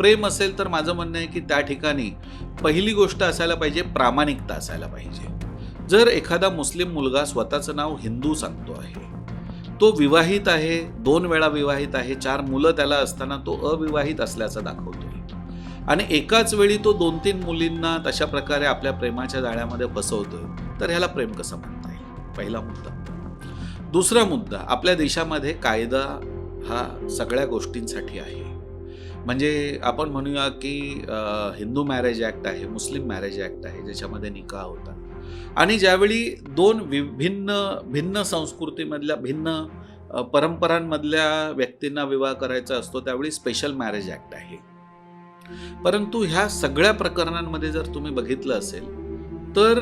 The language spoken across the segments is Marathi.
प्रेम असेल तर माझं म्हणणं आहे की त्या ठिकाणी पहिली गोष्ट असायला पाहिजे, प्रामाणिकता असायला पाहिजे. जर एखादा मुस्लिम मुलगा स्वतःचं नाव हिंदू सांगतो आहे, तो विवाहित आहे, 2 वेळा विवाहित आहे, 4 मुलं त्याला असताना तो अविवाहित असल्याचं दाखवतोय आणि एकाच वेळी तो 2-3 मुलींना तशा प्रकारे आपल्या प्रेमाच्या जाळ्यामध्ये फसवतोय, तर ह्याला प्रेम कसं म्हणता येईल? पहिला मुद्दा. दुसरा मुद्दा, आपल्या देशामध्ये कायदा हा सगळ्या गोष्टींसाठी आहे. म्हणजे आपण म्हणूया की हिंदू मॅरेज ॲक्ट आहे, मुस्लिम मॅरेज ॲक्ट आहे, ज्याच्यामध्ये निकाह होतात आणि ज्यावेळी 2 भिन्न संस्कृतीमधल्या, परंपरांमधल्या व्यक्तींना विवाह करायचा असतो, त्यावेळी स्पेशल मॅरेज ॲक्ट आहे. परंतु ह्या सगळ्या प्रकरणांमध्ये जर तुम्ही बघितलं असेल तर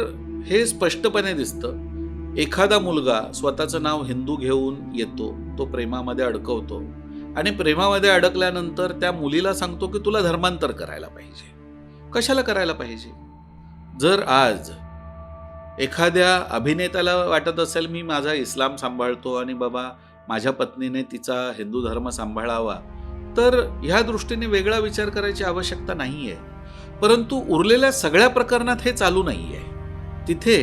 हे स्पष्टपणे दिसतं, एखादा मुलगा स्वतःचं नाव हिंदू घेऊन येतो, तो प्रेमामध्ये अडकवतो आणि प्रेमामध्ये अडकल्यानंतर त्या मुलीला सांगतो की तुला धर्मांतर करायला पाहिजे. कशाला करायला पाहिजे? जर आज एखाद्या अभिनेत्याला वाटत असेल मी माझा इस्लाम सांभाळतो आणि बाबा माझ्या पत्नीने तिचा हिंदू धर्म सांभाळावा, तर ह्या दृष्टीने वेगळा विचार करायची आवश्यकता नाहीये. परंतु उरलेल्या सगळ्या प्रकरणात हे चालू नाहीये. तिथे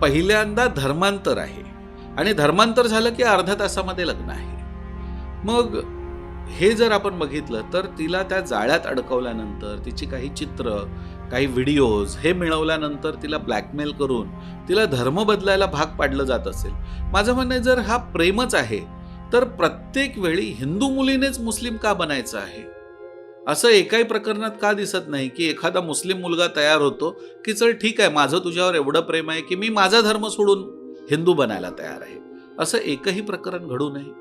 पहिल्यांदा धर्मांतर आहे आणि धर्मांतर झालं की अर्ध्या तासामध्ये लग्न आहे. मग हे जर आपण बघितलं तर तिला त्या जाळ्यात अडकवल्यानंतर तिची काही चित्र, काही व्हिडिओज हे मिळवल्यानंतर तिला ब्लॅकमेल करून तिला धर्म बदलायला भाग पाडलं जात असेल. माझं म्हणणं आहे, जर हा प्रेमच आहे तर प्रत्येक वेळी हिंदू मुलीनेच मुस्लिम का बनायचं आहे? असं एकाही प्रकरणात का दिसत नाही की एखादा मुस्लिम मुलगा तयार होतो की चल ठीक आहे, माझं तुझ्यावर एवढं प्रेम आहे की मी माझा धर्म सोडून हिंदू बनायला तयार आहे. असं एकही प्रकरण घडू नये.